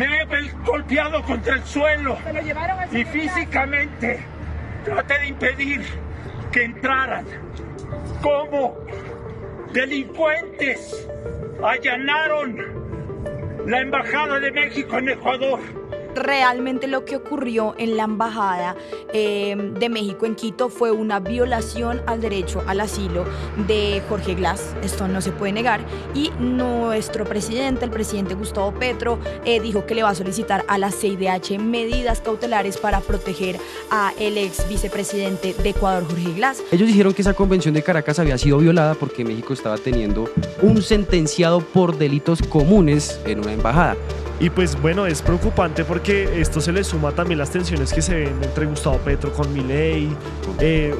Me he golpeado contra el suelo y físicamente traté de impedir que entraran. Como delincuentes allanaron la Embajada de México en Ecuador. Realmente lo que ocurrió en la Embajada de México en Quito fue una violación al derecho al asilo de Jorge Glass. Esto no se puede negar. Y nuestro presidente, el presidente Gustavo Petro, dijo que le va a solicitar a la CIDH medidas cautelares para proteger a el ex vicepresidente de Ecuador, Jorge Glass. Ellos dijeron que esa convención de Caracas había sido violada porque México estaba teniendo un sentenciado por delitos comunes en una embajada. Y pues bueno, es preocupante porque esto se le suma también las tensiones que se ven entre Gustavo Petro con Milei,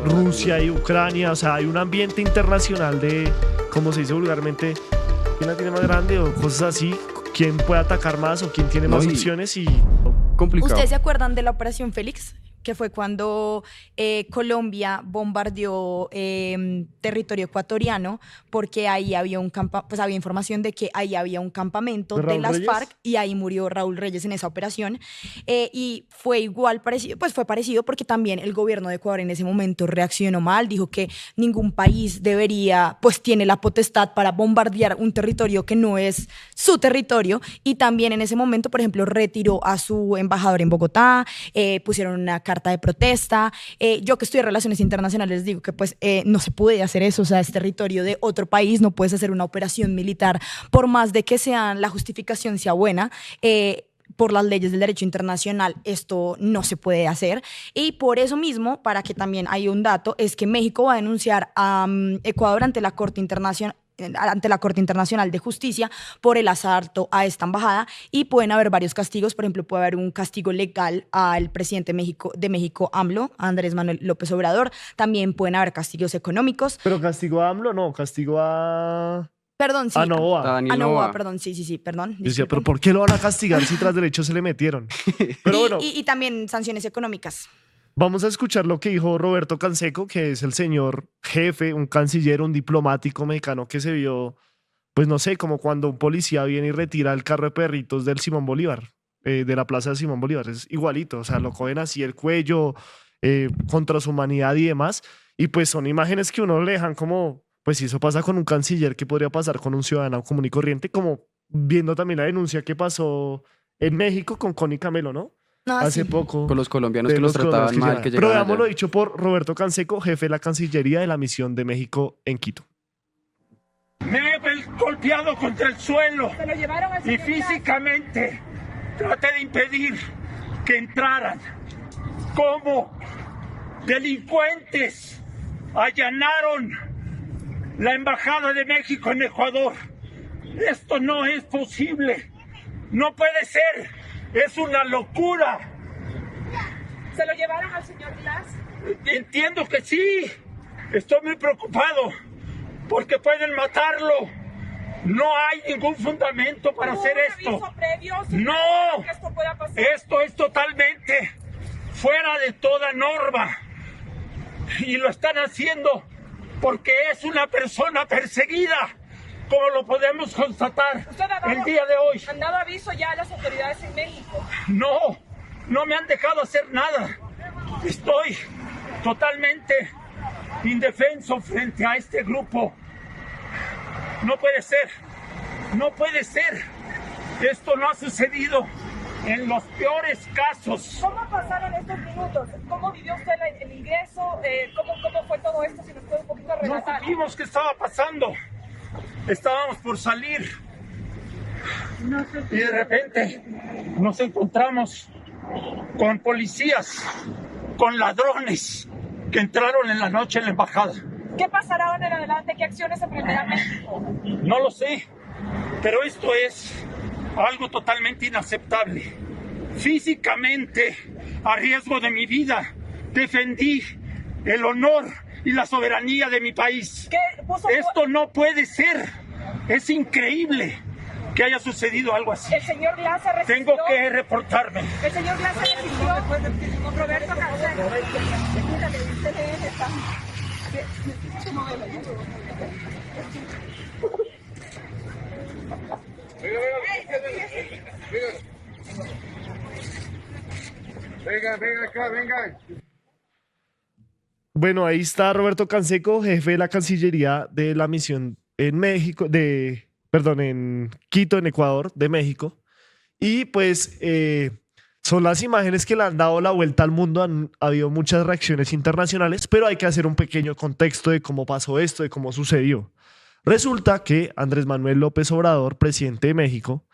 Rusia y Ucrania. O sea, hay un ambiente internacional de, como se dice vulgarmente, ¿quién la tiene más grande? O cosas así, quién puede atacar más o quién tiene más opciones y... Complicado. ¿Ustedes se acuerdan de la Operación Félix? Que fue cuando Colombia bombardeó territorio ecuatoriano porque ahí había había información de que ahí había un campamento de las Reyes? FARC y ahí murió Raúl Reyes en esa operación. Y fue igual parecido, pues fue parecido porque también el gobierno de Ecuador en ese momento reaccionó mal, dijo que ningún país debería, pues tiene la potestad para bombardear un territorio que no es su territorio, y también en ese momento, por ejemplo, retiró a su embajador en Bogotá, pusieron una carta de protesta. Yo que estudié Relaciones Internacionales digo que pues no se puede hacer eso, o sea, es territorio de otro país, no puedes hacer una operación militar por más de que la justificación sea buena. Por las leyes del derecho internacional esto no se puede hacer, y por eso mismo, para que también haya un dato, es que México va a denunciar a Ecuador ante la Corte Internacional de Justicia por el asalto a esta embajada, y pueden haber varios castigos. Por ejemplo, puede haber un castigo legal al presidente de México, AMLO, Andrés Manuel López Obrador. También pueden haber castigos económicos. Pero castigo a AMLO, no, castigo a... Perdón, sí. A Novoa. A Novoa, perdón, sí, perdón. Yo decía, pero ¿por qué lo van a castigar si tras derechos se le metieron? Pero bueno, y también sanciones económicas. vamos a escuchar lo que dijo Roberto Canseco, que es el señor jefe, un canciller, un diplomático mexicano que se vio, pues no sé, como cuando un policía viene y retira el carro de perritos del Simón Bolívar, de la plaza de Simón Bolívar. Es igualito, o sea, lo cogen así el cuello, contra su humanidad y demás. Y pues son imágenes que uno le dejan como, pues si eso pasa con un canciller, ¿qué podría pasar con un ciudadano común y corriente? Como viendo también la denuncia que pasó en México con Connie Camelo, ¿no? Hace poco. Con los colombianos de que los trataban colombianos mal. llegaban. Que Pero llegaban veamos lo allá. dicho por Roberto Canseco, jefe de la Cancillería de la misión de México en Quito. Me he golpeado contra el suelo y físicamente traté de impedir que entraran. Como delincuentes allanaron la Embajada de México en Ecuador. Esto no es posible. No puede ser. Es una locura. ¿Se lo llevaron al señor Glass? Entiendo que sí. Estoy muy preocupado porque pueden matarlo. No hay ningún fundamento para hacer esto. ¿Aviso previo? No. Que esto pueda pasar. Esto es totalmente fuera de toda norma. Y lo están haciendo porque es una persona perseguida, como lo podemos constatar el día de hoy. ¿Han dado aviso ya a las autoridades en México? No me han dejado hacer nada. Estoy totalmente indefenso frente a este grupo. No puede ser. Esto no ha sucedido en los peores casos. ¿Cómo pasaron estos minutos? ¿Cómo vivió usted el ingreso? ¿Cómo fue todo esto? Si nos puede un poquito No relatar. supimos qué estaba pasando. Estábamos por salir y de repente nos encontramos con policías, con ladrones que entraron en la noche en la embajada. ¿Qué pasará ahora en adelante? ¿Qué acciones emprenderá México? No lo sé, pero esto es algo totalmente inaceptable. Físicamente, a riesgo de mi vida, defendí el honor y la soberanía de mi país. Esto no puede ser. Es increíble que haya sucedido algo así. El señor Glass se resistió. Tengo que reportarme. El señor Glass se resistió. Roberto Canseco. Vengan acá, vengan. Bueno, ahí está Roberto Canseco, jefe de la Cancillería de la misión en México, en Quito, en Ecuador, de México. Y pues son las imágenes que le han dado la vuelta al mundo. Han habido muchas reacciones internacionales, pero hay que hacer un pequeño contexto de cómo pasó esto, de cómo sucedió. Resulta que Andrés Manuel López Obrador, presidente de México,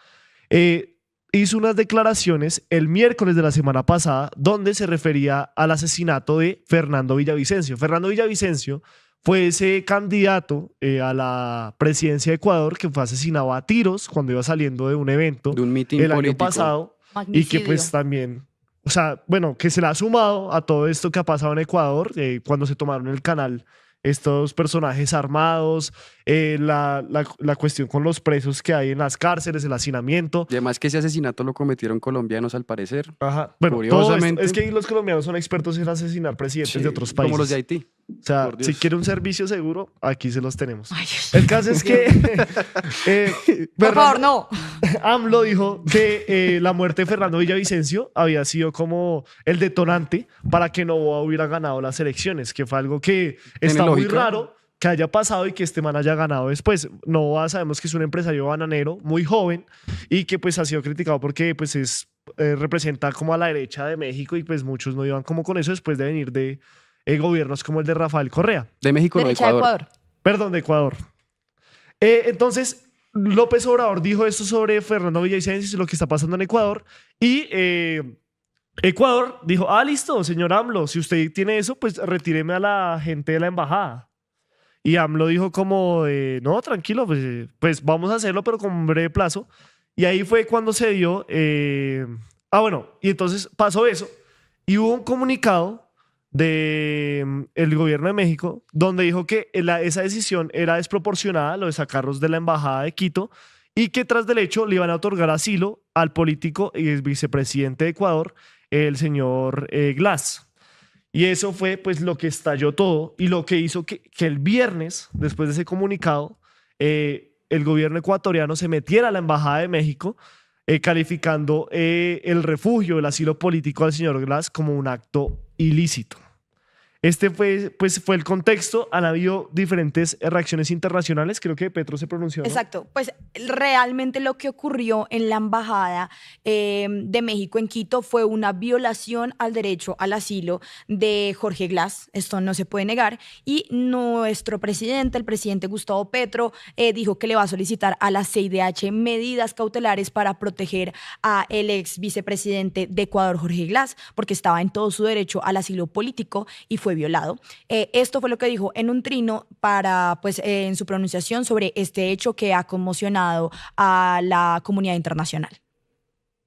hizo unas declaraciones el miércoles de la semana pasada donde se refería al asesinato de Fernando Villavicencio. Fernando Villavicencio fue ese candidato a la presidencia de Ecuador que fue asesinado a tiros cuando iba saliendo de un evento De un mitin el político. año pasado y que Magnicidio. pues también, o sea, bueno, que se le ha sumado a todo esto que ha pasado en Ecuador cuando se tomaron el canal estos personajes armados, la cuestión con los presos que hay en las cárceles, el hacinamiento. Y además que ese asesinato lo cometieron colombianos al parecer. Ajá. Bueno, todo esto, Curiosamente. es que los colombianos son expertos en asesinar presidentes Sí, de otros países. Como los de Haití. O sea, por Dios. si quiere un servicio seguro, aquí se los tenemos. Ay, El caso es que por favor, no. AMLO dijo que la muerte de Fernando Villavicencio había sido como el detonante para que Noboa hubiera ganado las elecciones, que fue algo que está muy lógica. raro que haya pasado y que este man haya ganado después. Noboa sabemos que es un empresario bananero muy joven y que pues ha sido criticado porque pues representa como a la derecha de México y pues muchos no iban como con eso después de venir de gobiernos como el de Rafael Correa. De México, no de Derecha de Ecuador. Ecuador. Perdón, de Ecuador. Entonces, López Obrador dijo esto sobre Fernando Villavicencio y lo que está pasando en Ecuador. Y Ecuador dijo, listo, señor AMLO, si usted tiene eso, pues retíreme a la gente de la embajada. Y AMLO dijo como, no, tranquilo, pues vamos a hacerlo, pero con un breve plazo. Y ahí fue cuando se dio... bueno, y entonces pasó eso. Y hubo un comunicado del gobierno de México, donde dijo que esa decisión era desproporcionada, lo de sacarlos de la embajada de Quito, y que tras del hecho le iban a otorgar asilo al político y el vicepresidente de Ecuador, el señor Glass. Y eso fue pues lo que estalló todo y lo que hizo que el viernes, después de ese comunicado, el gobierno ecuatoriano se metiera a la embajada de México, calificando el refugio, el asilo político al señor Glass como un acto ilícito. Este fue el contexto. Han habido diferentes reacciones internacionales. Creo que Petro se pronunció, ¿no? Exacto, pues realmente lo que ocurrió en la embajada de México en Quito fue una violación al derecho al asilo de Jorge Glass, esto no se puede negar, y nuestro presidente, el presidente Gustavo Petro, dijo que le va a solicitar a la CIDH medidas cautelares para proteger a el ex vicepresidente de Ecuador, Jorge Glass, porque estaba en todo su derecho al asilo político y fue violado. Esto fue lo que dijo en un trino en su pronunciación sobre este hecho que ha conmocionado a la comunidad internacional.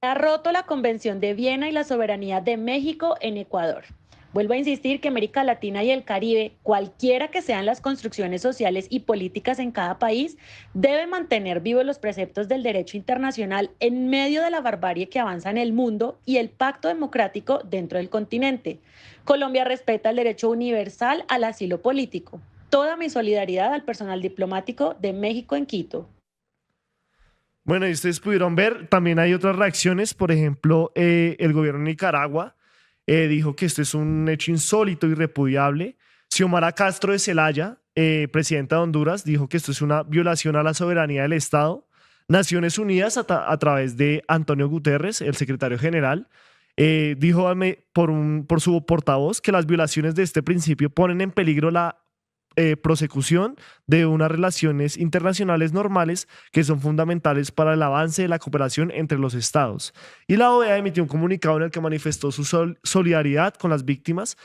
Ha roto la Convención de Viena y la soberanía de México en Ecuador. Vuelvo a insistir que América Latina y el Caribe, cualquiera que sean las construcciones sociales y políticas en cada país, debe mantener vivos los preceptos del derecho internacional en medio de la barbarie que avanza en el mundo y el pacto democrático dentro del continente. Colombia respeta el derecho universal al asilo político. Toda mi solidaridad al personal diplomático de México en Quito. Bueno, y ustedes pudieron ver, también hay otras reacciones. Por ejemplo, el gobierno de Nicaragua dijo que esto es un hecho insólito y repudiable. Xiomara Castro de Zelaya, presidenta de Honduras, dijo que esto es una violación a la soberanía del Estado. Naciones Unidas, a través de Antonio Guterres, el secretario general, dijo por su portavoz que las violaciones de este principio ponen en peligro la prosecución de unas relaciones internacionales normales que son fundamentales para el avance de la cooperación entre los estados. Y la OEA emitió un comunicado en el que manifestó su solidaridad con las víctimas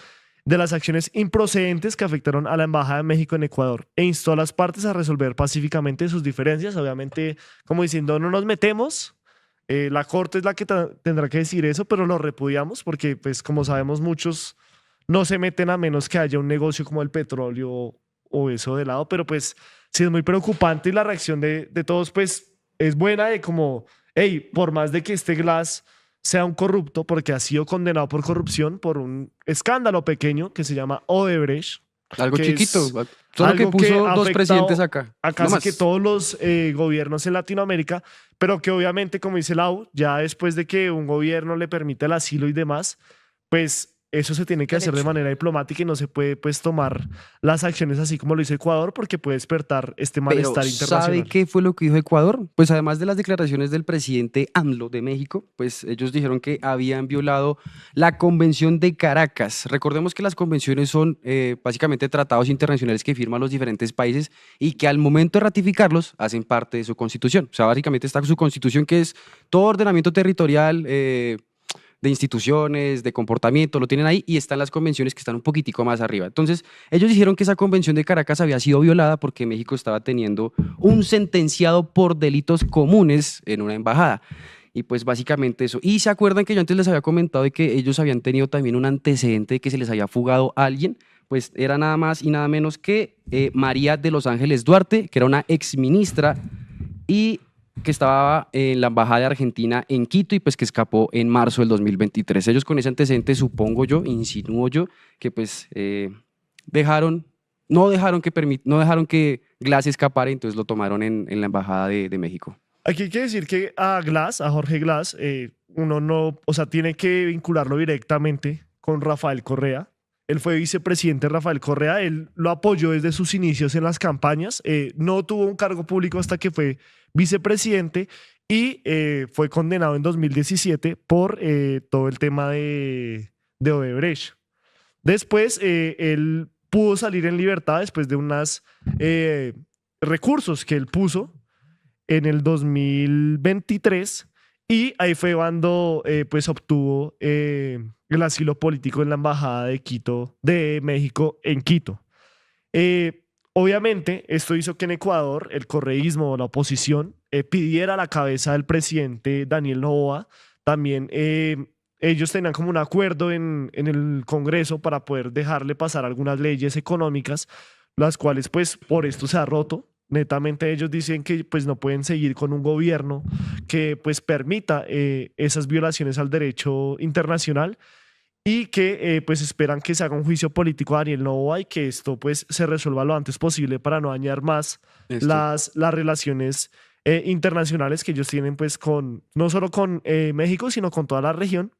de las acciones improcedentes que afectaron a la Embajada de México en Ecuador e instó a las partes a resolver pacíficamente sus diferencias, obviamente como diciendo no nos metemos. La Corte es la que tendrá que decir eso, pero lo repudiamos porque, pues, como sabemos, muchos no se meten a menos que haya un negocio como el petróleo o eso de lado, pero pues sí es muy preocupante y la reacción de todos pues es buena de como, hey, por más de que este Glass sea un corrupto, porque ha sido condenado por corrupción por un escándalo pequeño que se llama Odebrecht, Algo que chiquito, es solo que algo que puso ha dos presidentes afectado acá. a no casi más. que todos los gobiernos en Latinoamérica, pero que obviamente, como dice Lau, ya después de que un gobierno le permite el asilo y demás, pues eso se tiene que hacer de Derecho. manera diplomática y no se puede pues tomar las acciones así como lo hizo Ecuador porque puede despertar este Pero malestar ¿sabe internacional. qué fue lo que dijo Ecuador? Pues además de las declaraciones del presidente AMLO de México, pues ellos dijeron que habían violado la Convención de Caracas. Recordemos que las convenciones son básicamente tratados internacionales que firman los diferentes países y que al momento de ratificarlos hacen parte de su constitución. O sea, básicamente está su constitución, que es todo ordenamiento territorial, de instituciones, de comportamiento, lo tienen ahí, y están las convenciones que están un poquitico más arriba. Entonces, ellos dijeron que esa convención de Caracas había sido violada porque México estaba teniendo un sentenciado por delitos comunes en una embajada. Y pues básicamente eso. Y se acuerdan que yo antes les había comentado de que ellos habían tenido también un antecedente de que se les había fugado a alguien. Pues era nada más y nada menos que María de los Ángeles Duarte, que era una exministra y que estaba en la embajada de Argentina en Quito y pues que escapó en marzo del 2023. Ellos con ese antecedente, supongo yo, insinúo yo, que pues no dejaron que Glass escapara, entonces lo tomaron en la embajada de México. Aquí hay que decir que a Glass, a Jorge Glass, uno no, o sea, tiene que vincularlo directamente con Rafael Correa. Él fue vicepresidente de Rafael Correa, él lo apoyó desde sus inicios en las campañas, no tuvo un cargo público hasta que fue vicepresidente y fue condenado en 2017 por todo el tema de Odebrecht. Después, él pudo salir en libertad después de unos recursos que él puso en el 2023 y ahí fue cuando pues obtuvo el asilo político en la embajada de Quito, de México en Quito. Obviamente, esto hizo que en Ecuador el correísmo o la oposición pidiera la cabeza del presidente Daniel Noboa. También ellos tenían como un acuerdo en el Congreso para poder dejarle pasar algunas leyes económicas, las cuales pues por esto se ha roto. Netamente ellos dicen que pues no pueden seguir con un gobierno que pues permita esas violaciones al derecho internacional y que pues esperan que se haga un juicio político a Daniel Noboa y que esto pues se resuelva lo antes posible para no dañar más las relaciones internacionales que ellos tienen pues con no solo con México sino con toda la región.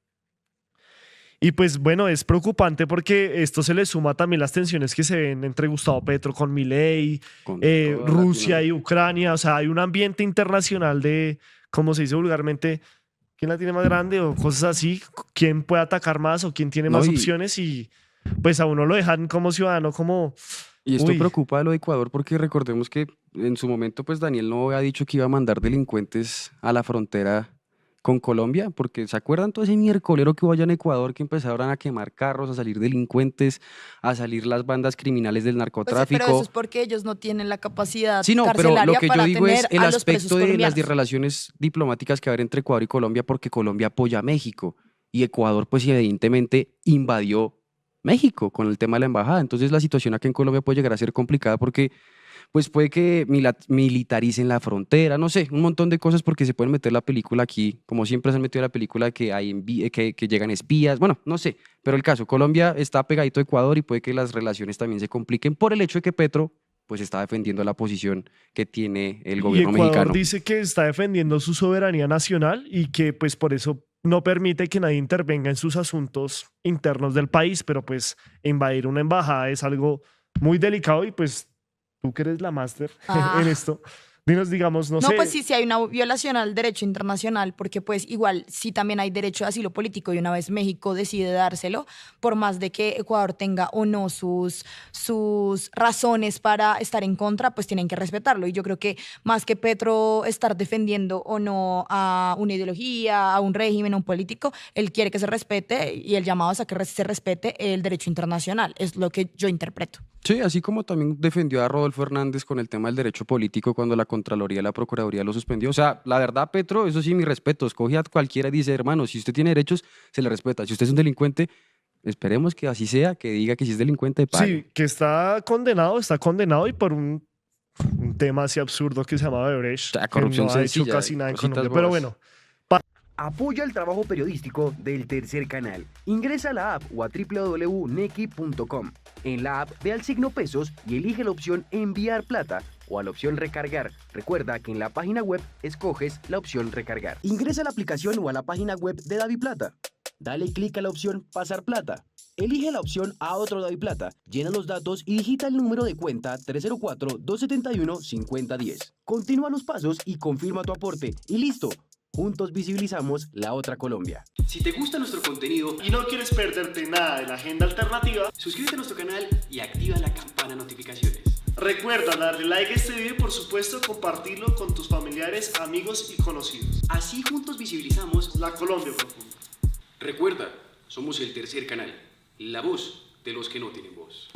Y pues bueno, es preocupante porque esto se le suma también las tensiones que se ven entre Gustavo Petro con Milei, Con toda Rusia y Latinoamérica. Ucrania. O sea, hay un ambiente internacional de, como se dice vulgarmente, quién la tiene más grande o cosas así, quién puede atacar más o quién tiene No, más y- opciones y pues a uno lo dejan como ciudadano como, Y esto uy, preocupa a lo de Ecuador porque recordemos que en su momento pues Daniel no había dicho que iba a mandar delincuentes a la frontera con Colombia, porque ¿se acuerdan todo ese miércolero que hubo allá en Ecuador que empezaron a quemar carros, a salir delincuentes, a salir las bandas criminales del Pues, narcotráfico? pero eso es porque ellos no tienen la capacidad Sí, no, pero carcelaria lo que yo para digo es tener el a los presos aspecto de las colombianos. relaciones diplomáticas que va a haber entre Ecuador y Colombia, porque Colombia apoya a México y Ecuador, pues evidentemente invadió México con el tema de la embajada. Entonces la situación acá en Colombia puede llegar a ser complicada porque pues puede que militaricen la frontera, no sé, un montón de cosas porque se pueden meter la película aquí, como siempre se han metido la película que hay que llegan espías, bueno, no sé, pero el caso, Colombia está pegadito a Ecuador y puede que las relaciones también se compliquen por el hecho de que Petro pues está defendiendo la posición que tiene el y gobierno Ecuador mexicano. dice que está defendiendo su soberanía nacional y que pues por eso no permite que nadie intervenga en sus asuntos internos del país, pero pues invadir una embajada es algo muy delicado y pues tú que eres la máster Ah. en esto, dinos, digamos, no No, sé. pues sí hay una violación al derecho internacional, porque pues igual sí también hay derecho de asilo político y una vez México decide dárselo, por más de que Ecuador tenga o no sus razones para estar en contra, pues tienen que respetarlo. Y yo creo que más que Petro estar defendiendo o no a una ideología, a un régimen, a un político, él quiere que se respete y el llamado es a que se respete el derecho internacional, es lo que yo interpreto. Sí, así como también defendió a Rodolfo Hernández con el tema del derecho político cuando la Contraloría y la Procuraduría lo suspendió. O sea, la verdad, Petro, eso sí, mi respeto, escoge a cualquiera y dice, hermano, si usted tiene derechos, se le respeta. Si usted es un delincuente, esperemos que así sea, que diga que si es delincuente, pague. Sí, que está condenado y por un tema así absurdo que se llama Odebrecht, O sea, que corrupción no ha hecho sencilla, casi nada en cositas Colombia. Pero bobas. bueno, Apoya el trabajo periodístico del Tercer Canal. Ingresa a la app o a www.nequi.com. En la app ve al signo pesos y elige la opción enviar plata o a la opción recargar. Recuerda que en la página web escoges la opción recargar. Ingresa a la aplicación o a la página web de DaviPlata. Dale clic a la opción pasar plata. Elige la opción a otro DaviPlata, llena los datos y digita el número de cuenta 304-271-5010. Continúa los pasos y confirma tu aporte y listo. Juntos visibilizamos la otra Colombia. Si te gusta nuestro contenido Y no quieres perderte nada de la agenda alternativa, suscríbete a nuestro canal y activa la campana de notificaciones. recuerda darle like a este video y por supuesto compartirlo con tus familiares, amigos y conocidos. Así juntos visibilizamos. La Colombia profunda. Recuerda, somos el Tercer Canal, la voz de los que no tienen voz.